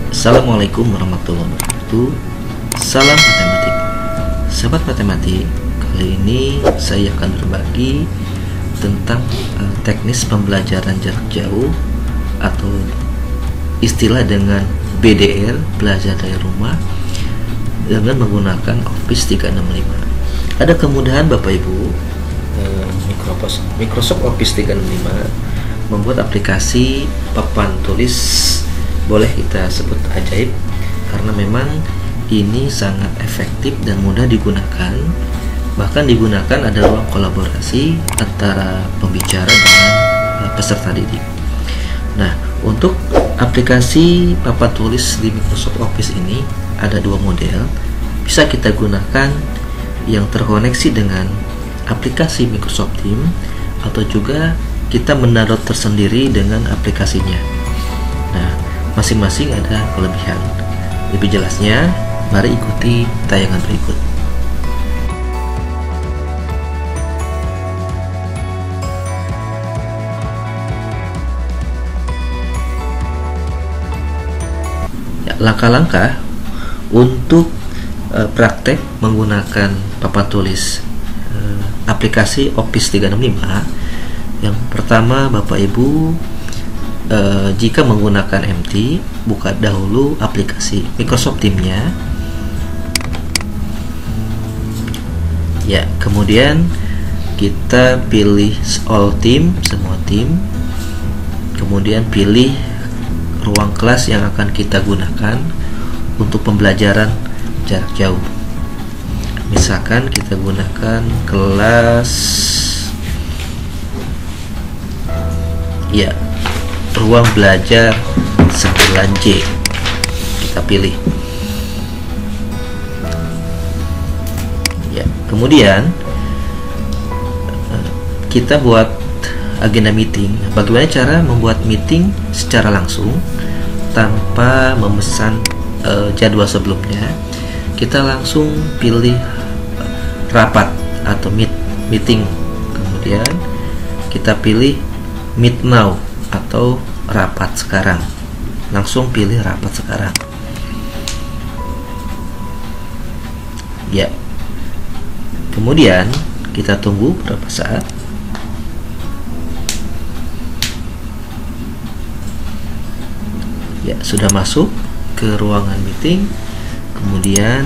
Assalamualaikum warahmatullahi wabarakatuh. Salam matematik. Sahabat matematik, kali ini saya akan berbagi tentang teknis pembelajaran jarak jauh atau istilah dengan BDR, belajar dari rumah, dengan menggunakan Office 365. Ada kemudahan Bapak Ibu, Microsoft Office 365 membuat aplikasi papan tulis, boleh kita sebut ajaib, karena memang ini sangat efektif dan mudah digunakan. Bahkan digunakan ada ruang kolaborasi antara pembicara dengan peserta didik. Nah, untuk aplikasi papan tulis di Microsoft Office ini ada dua model. Bisa kita gunakan yang terkoneksi dengan aplikasi Microsoft Teams, atau juga kita mendownload tersendiri dengan aplikasinya. Nah, masing-masing ada kelebihan. Lebih jelasnya, mari ikuti tayangan berikut. Ya, langkah-langkah untuk praktek menggunakan papan tulis aplikasi Office 365. Yang pertama, Bapak Ibu, jika menggunakan MT, buka dahulu aplikasi Microsoft Teams-nya. Ya, kemudian kita pilih all team, semua tim. Kemudian pilih ruang kelas yang akan kita gunakan untuk pembelajaran jarak jauh. Misalkan kita gunakan kelas, ya, ruang belajar 9J. Kita pilih. Ya, kemudian kita buat agenda meeting. Bagaimana cara membuat meeting secara langsung tanpa memesan jadwal sebelumnya? Kita langsung pilih rapat atau meeting. Kemudian kita pilih meet now atau rapat sekarang. Langsung pilih rapat sekarang. Ya. Kemudian kita tunggu beberapa saat. Ya, sudah masuk ke ruangan meeting. Kemudian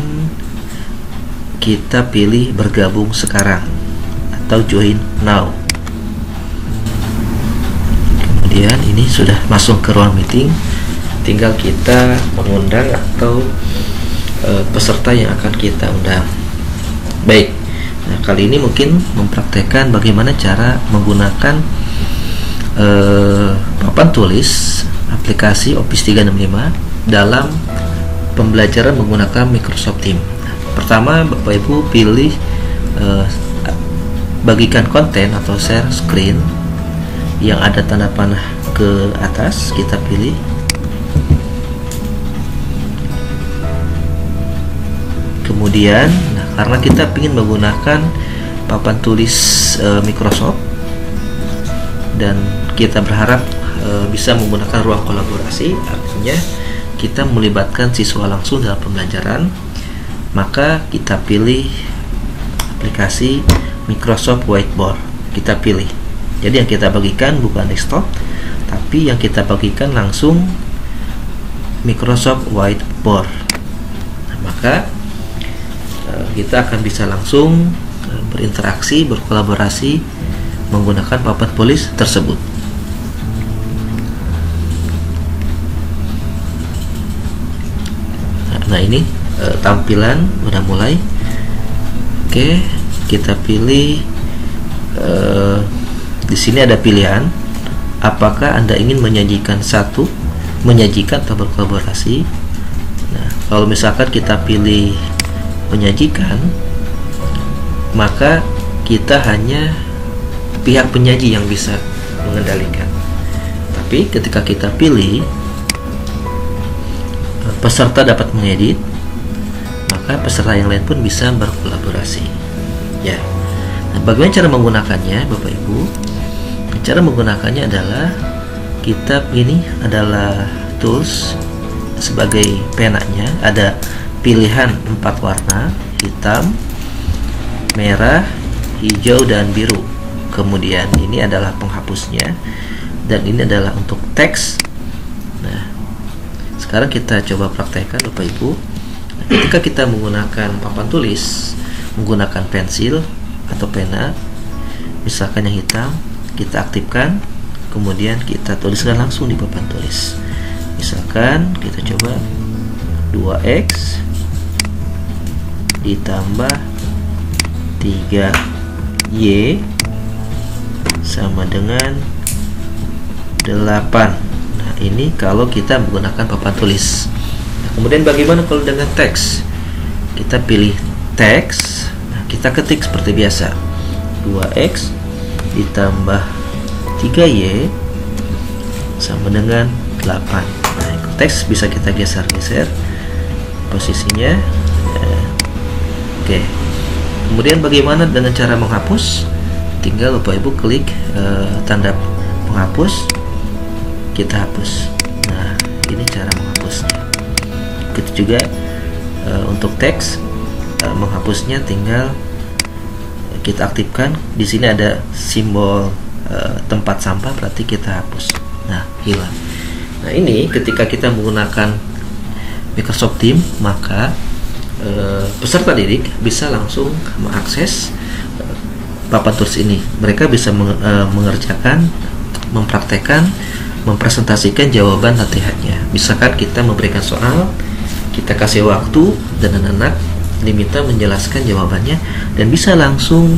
kita pilih bergabung sekarang atau join now. Kemudian ini sudah masuk ke ruang meeting, tinggal kita mengundang atau peserta yang akan kita undang. Baik, nah kali ini mungkin mempraktekkan bagaimana cara menggunakan papan tulis aplikasi Office 365 dalam pembelajaran menggunakan Microsoft Teams. Pertama, Bapak Ibu pilih bagikan konten atau share screen yang ada tanda panah ke atas. Kita pilih. Kemudian, nah, karena kita ingin menggunakan papan tulis Microsoft dan kita berharap bisa menggunakan ruang kolaborasi, artinya kita melibatkan siswa langsung dalam pembelajaran, maka kita pilih aplikasi Microsoft Whiteboard. Kita pilih. Jadi yang kita bagikan bukan desktop, tapi yang kita bagikan langsung Microsoft Whiteboard. Nah, maka kita akan bisa langsung berinteraksi, berkolaborasi menggunakan papan tulis tersebut. Nah, ini tampilan udah mulai. Oke, kita pilih. Di sini ada pilihan, apakah Anda ingin menyajikan atau berkolaborasi. Nah, kalau misalkan kita pilih menyajikan, maka kita hanya pihak penyaji yang bisa mengendalikan. Tapi ketika kita pilih peserta dapat mengedit, maka peserta yang lain pun bisa berkolaborasi. Ya. Nah, bagaimana cara menggunakannya, Bapak Ibu? Cara menggunakannya adalah kita ini adalah tools sebagai penanya, ada pilihan 4 warna, hitam, merah, hijau, dan biru. Kemudian ini adalah penghapusnya, dan ini adalah untuk teks. Nah, sekarang kita coba praktekkan Bapak Ibu. Ketika kita menggunakan papan tulis, menggunakan pensil atau pena, misalkan yang hitam, kita aktifkan, kemudian kita tuliskan langsung di papan tulis. Misalkan kita coba 2x ditambah 3y sama dengan 8. Nah, ini kalau kita menggunakan papan tulis. Nah, kemudian bagaimana kalau dengan teks? Kita pilih teks. Nah, kita ketik seperti biasa. 2x ditambah 3y sama dengan 8. Nah, teks bisa kita geser-geser posisinya. Oke. Kemudian bagaimana dengan cara menghapus? Tinggal Bapak Ibu klik tanda penghapus, kita hapus. Nah, ini cara menghapusnya. Begitu juga untuk teks, menghapusnya tinggal kita aktifkan. Di sini ada simbol tempat sampah, berarti kita hapus. Nah, hilang. Nah, ini ketika kita menggunakan Microsoft Teams, maka peserta didik bisa langsung mengakses papan tulis ini. Mereka bisa mengerjakan, mempraktekkan, mempresentasikan jawaban latihannya. Misalkan kita memberikan soal, kita kasih waktu, dan anak-anak diminta menjelaskan jawabannya, dan bisa langsung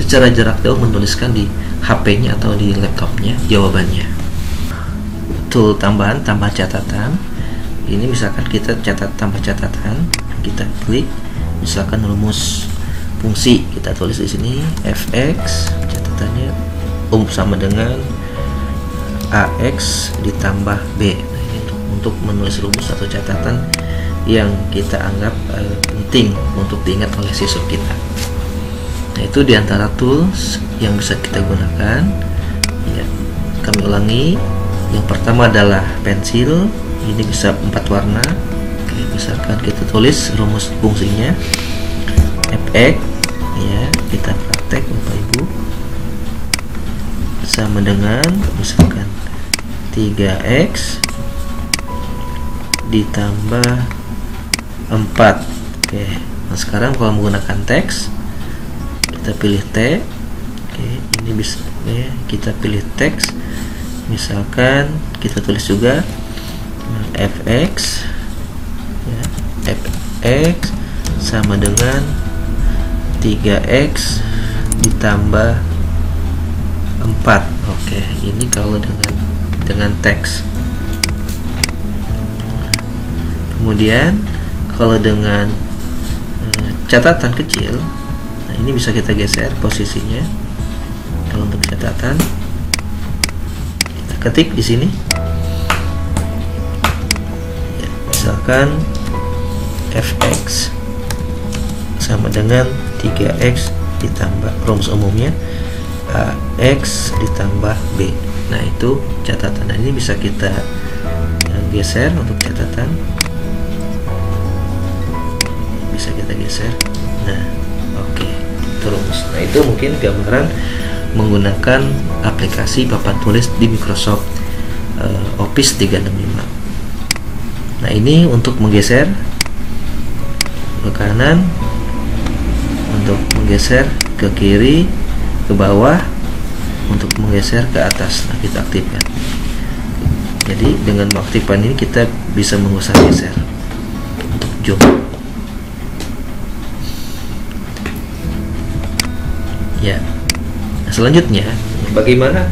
secara jarak jauh menuliskan di HP-nya atau di laptopnya jawabannya. Tool tambahan, tambah catatan. Ini misalkan kita tambah catatan, kita klik, misalkan rumus fungsi, kita tulis di sini fx, catatannya sama dengan ax ditambah b. Nah, ini untuk menulis rumus atau catatan yang kita anggap penting untuk diingat oleh siswa kita. Nah, itu diantara tools yang bisa kita gunakan. Ya, kami ulangi. Yang pertama adalah pensil. Ini bisa 4 warna. Oke, misalkan kita tulis rumus fungsinya fx, ya, kita praktek Bapak Ibu, sama dengan misalkan 3x ditambah 4. Oke, nah sekarang kalau menggunakan teks, kita pilih T. Oke, ini bisa ya, kita pilih teks, misalkan kita tulis juga fx, ya, fx sama dengan 3x ditambah 4. Oke, ini kalau dengan teks. Kemudian kalau dengan catatan kecil, nah ini bisa kita geser posisinya. Kalau untuk catatan, kita ketik di sini. Ya, misalkan fx sama dengan 3x ditambah rumus umumnya ax ditambah b. Nah, itu catatan. Nah, ini bisa kita geser untuk catatan, bisa kita geser. Nah, oke, terus. Nah, itu mungkin gambaran menggunakan aplikasi papan tulis di Microsoft Office 365. Nah, ini untuk menggeser ke kanan, untuk menggeser ke kiri, ke bawah, untuk menggeser ke atas. Nah, kita aktifkan. Jadi dengan mengaktifkan ini kita bisa mengusap geser untuk zoom. Ya. Nah, selanjutnya, bagaimana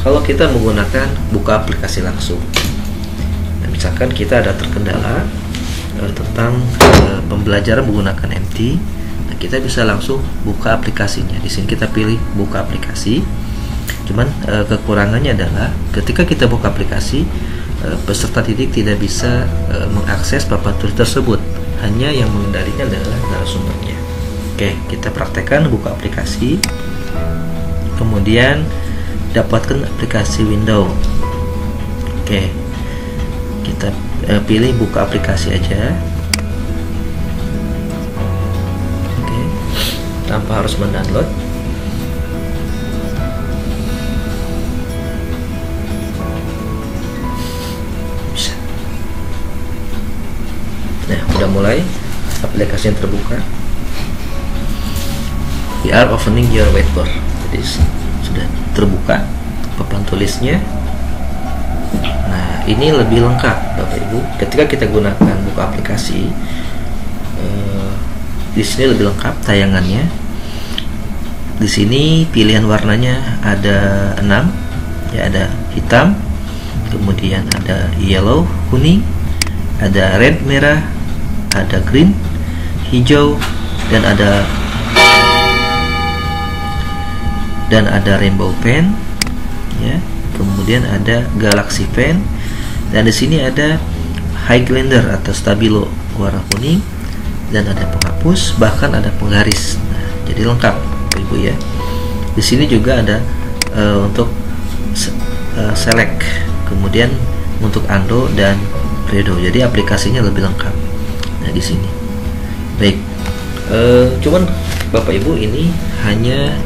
kalau kita menggunakan buka aplikasi langsung? Nah, misalkan kita ada terkendala tentang pembelajaran menggunakan MT. Nah, kita bisa langsung buka aplikasinya. Di sini kita pilih buka aplikasi. Cuman kekurangannya adalah ketika kita buka aplikasi, peserta didik tidak bisa mengakses papan tulis tersebut. Hanya yang mengendalikan adalah narasumbernya. Oke, kita praktekkan buka aplikasi. Kemudian dapatkan aplikasi window. Oke, kita pilih buka aplikasi aja. Oke, tanpa harus mendownload. Bisa. Nah, udah mulai aplikasi yang terbuka. We are opening your whiteboard. Jadi sudah terbuka papan tulisnya. Nah, ini lebih lengkap Bapak Ibu. Ketika kita gunakan buka aplikasi, di sini lebih lengkap tayangannya. Di sini pilihan warnanya ada 6, ya, ada hitam, kemudian ada yellow kuning, ada red merah, ada green hijau, dan ada rainbow pen, ya. Kemudian ada galaxy pen, dan di sini ada highlander atau stabilo warna kuning, dan ada penghapus, bahkan ada penggaris. Nah, jadi lengkap Ibu ya. Di sini juga ada untuk select, kemudian untuk undo dan redo. Jadi aplikasinya lebih lengkap. Nah, di sini. Baik. Cuman Bapak Ibu, ini hanya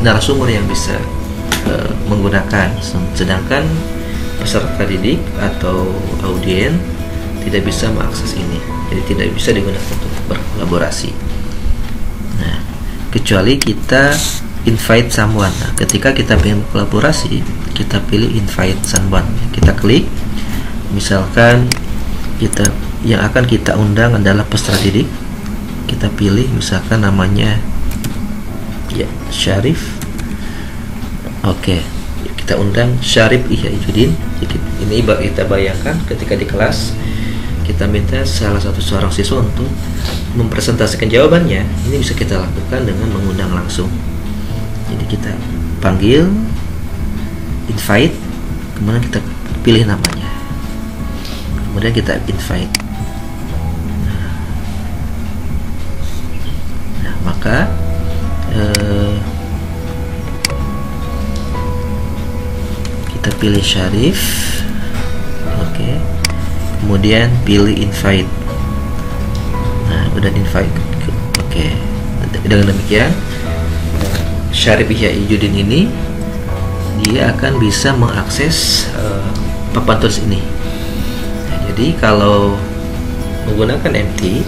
narasumber yang bisa menggunakan, sedangkan peserta didik atau audien tidak bisa mengakses ini, jadi tidak bisa digunakan untuk berkolaborasi. Nah, kecuali kita invite someone. Nah, ketika kita ingin kolaborasi, kita pilih invite someone, kita klik. Misalkan yang akan kita undang adalah peserta didik, kita pilih misalkan namanya ya Syarif. Oke, kita undang Syarif Ihyaijuddin. Ini kita bayangkan ketika di kelas kita minta salah satu seorang siswa untuk mempresentasikan jawabannya. Ini bisa kita lakukan dengan mengundang langsung. Jadi kita panggil, invite, kemudian kita pilih namanya, kemudian kita invite. Nah, maka kita pilih Syarif. Oke. Kemudian pilih invite. Nah, udah invite. Oke. Dengan demikian Syarif Ihyaijuddin ini dia akan bisa mengakses papan tulis ini. Nah, jadi kalau menggunakan MT,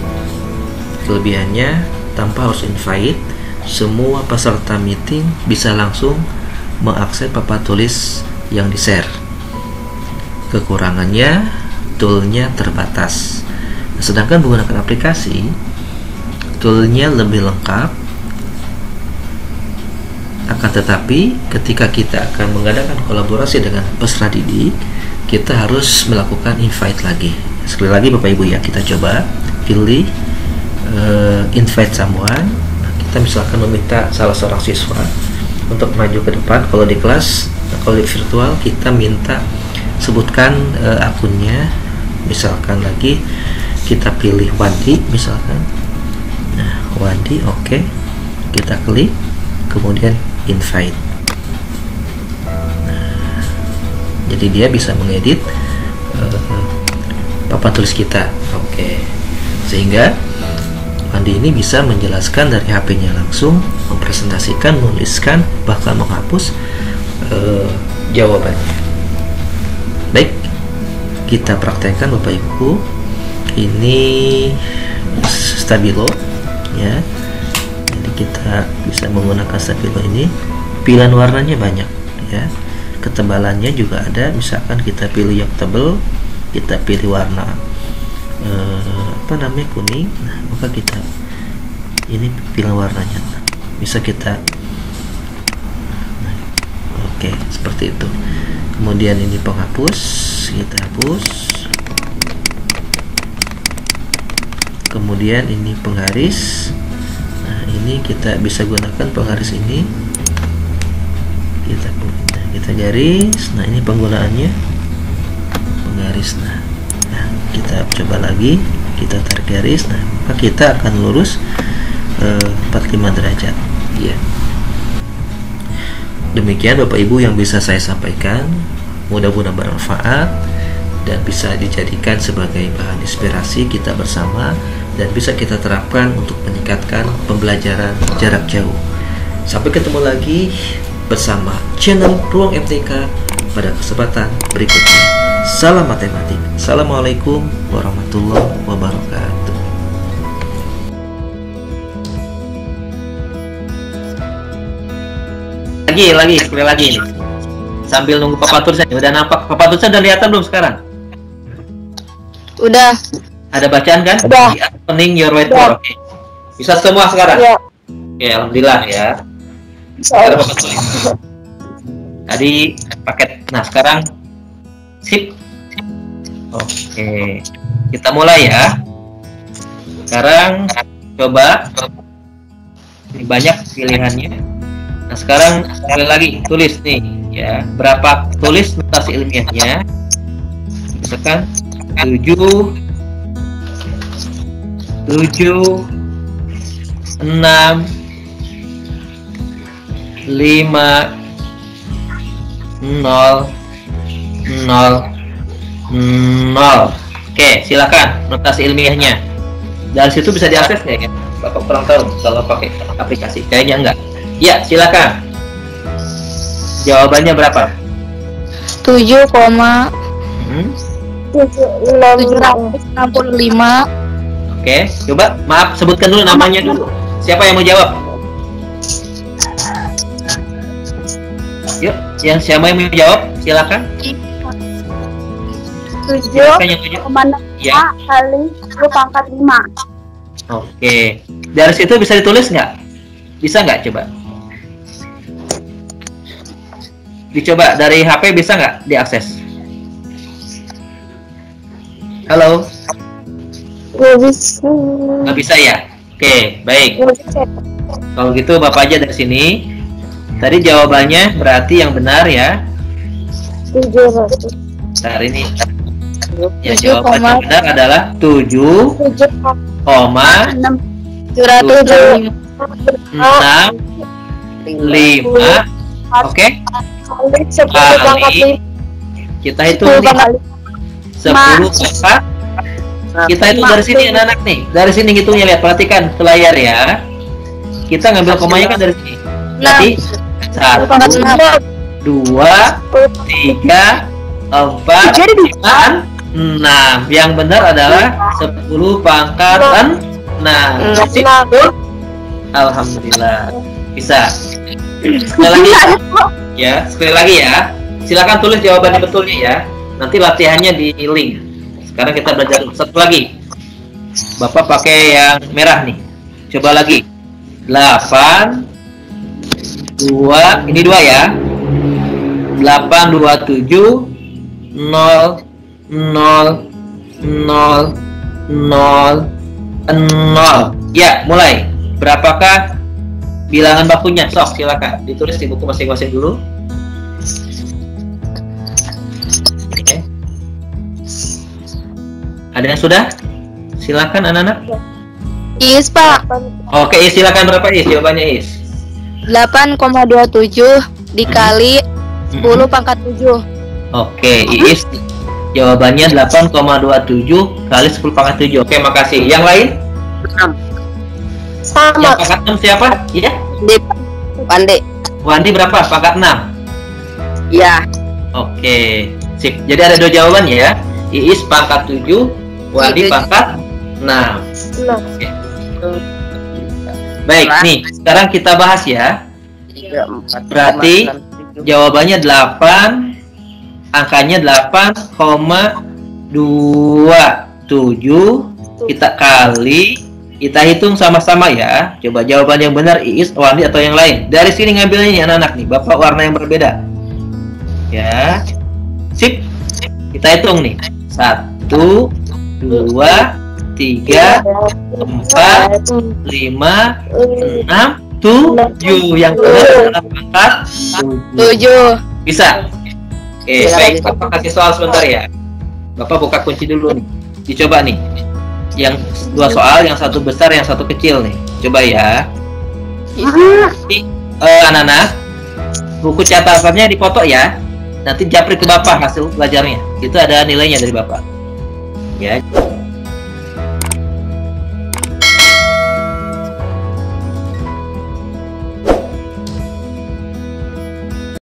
kelebihannya tanpa harus invite, semua peserta meeting bisa langsung mengakses papan tulis yang di-share. Kekurangannya, toolnya terbatas. Sedangkan menggunakan aplikasi, toolnya lebih lengkap. Akan tetapi, ketika kita akan mengadakan kolaborasi dengan peserta didik, kita harus melakukan invite lagi. Sekali lagi Bapak Ibu ya, kita coba pilih invite someone. Nah, kita misalkan meminta salah seorang siswa untuk maju ke depan. Kalau di kelas, kalau di virtual, kita minta sebutkan akunnya. Misalkan lagi kita pilih Wandi misalkan. Nah, Wandi, oke. Kita klik, kemudian invite. Nah, jadi dia bisa mengedit papan tulis kita. Oke. Sehingga Wandi ini bisa menjelaskan dari HP-nya langsung, mempresentasikan, menuliskan, bahkan menghapus jawabannya. Baik, kita praktekkan Bapak Ibu. Ini stabilo ya. Jadi kita bisa menggunakan stabilo ini. Pilihan warnanya banyak ya. Ketebalannya juga ada. Misalkan kita pilih yang tebal, kita pilih warna kuning. Nah, maka kita ini pilihan warnanya. Bisa kita oke, seperti itu. Kemudian ini penghapus, kita hapus. Kemudian ini penggaris. Nah, ini kita bisa gunakan penggaris ini. Kita garis. Nah, ini penggunaannya penggaris. Nah, kita coba lagi, kita tarik garis. Nah, maka kita akan lurus 45 derajat. Ya. Demikian Bapak Ibu yang bisa saya sampaikan. Mudah-mudahan bermanfaat. dan bisa dijadikan sebagai bahan inspirasi kita bersama dan bisa kita terapkan untuk meningkatkan pembelajaran jarak jauh. Sampai ketemu lagi bersama channel Ruang MTK pada kesempatan berikutnya. Salam matematik. Assalamualaikum warahmatullahi wabarakatuh. Sekali lagi nih. Sambil nunggu papan tulisan. Udah nampak papan tulisan, udah kelihatan belum sekarang? Udah. Ada bacaan kan? Udah. Opening your whiteboard. Oke. Bisa semua sekarang? Ya. Oke, alhamdulillah ya. Sekarang papan tulis. Tadi paket. Nah, sekarang sip. Oke. Kita mulai ya. Sekarang coba. Ini banyak pilihannya. Nah, sekarang sekali lagi tulis nih ya. Berapa tulis notasi ilmiahnya? Misalkan 7 6 5 0 0 0. Oke, silakan notasi ilmiahnya. Dari situ bisa diakses nggak ya? Bapak kurang tahu kalau pakai aplikasi. Kayaknya enggak. Ya, silakan. Jawabannya berapa? 7,765. Oke, coba maaf sebutkan dulu namanya dulu. Siapa yang mau jawab? Yuk, siapa yang mau jawab? Silakan. 7,6 ya. kali 10 pangkat 5. Oke, dari situ bisa ditulis nggak? Bisa nggak coba? Dicoba dari HP bisa nggak diakses? Halo? Nggak bisa. Nggak bisa ya? Oke, baik. Kalau gitu Bapak aja dari sini. Tadi jawabannya berarti yang benar ya. 700. Bentar ini. Ya, jawaban yang benar adalah 7,765. 6 5. Oke. Kali kita hitung nih 10 pangkat. Kita hitung dari sini anak-anak nih. Dari sini hitungnya, lihat, perhatikan ke layar ya. Kita ngambil komanya kan dari sini. Berarti 1 2 3 4 5 6. Yang benar adalah 10 pangkat 6. Alhamdulillah. Bisa. Sekali lagi ya, sekali lagi ya. Silakan tulis jawabannya betulnya ya. Nanti latihannya di link. Sekarang kita belajar satu lagi. Bapak pakai yang merah nih. Coba lagi. 8 2, ini 2 ya. 8 2 7 0 0 0 0 0. Ya, mulai. Berapakah bilangan bakunya? Sok, silakan ditulis di buku masing-masing dulu. Oke. Ada yang sudah? Silakan anak-anak. Is, Pak. Oke, Is, silakan. Berapa Is? Jawabannya Is. 8,27 dikali 10 pangkat 7. Oke, Is. Jawabannya 8,27 kali 10 pangkat 7. Oke, makasih. Yang lain? Sama. Yang pangkat 6 siapa? Iya? Wandi. Wandi berapa? Pangkat 6? Ya. Oke, sip. Jadi ada 2 jawaban ya. Iis pangkat 7, Wandi pangkat 6. Oke. Baik, nih. Sekarang kita bahas ya. Berarti jawabannya 8, angkanya 8,27. Kita kali, kita hitung sama-sama ya. Coba jawaban yang benar Iis, Wandi atau yang lain. Dari sini ngambilnya nih anak-anak nih. Bapak warna yang berbeda. Ya. Sip. Kita hitung nih. 1 2 3 4 5 6 7. Yang benar adalah pangkat 7. Bisa. Oke, baik. Bapak kasih soal sebentar ya. Bapak buka kunci dulu nih. Dicoba nih. Yang 2 soal, yang 1 besar, yang 1 kecil nih. Coba ya. Ini anak-anak, buku catatannya dipoto ya. Nanti japri ke Bapak hasil belajarnya. Itu ada nilainya dari Bapak. Ya.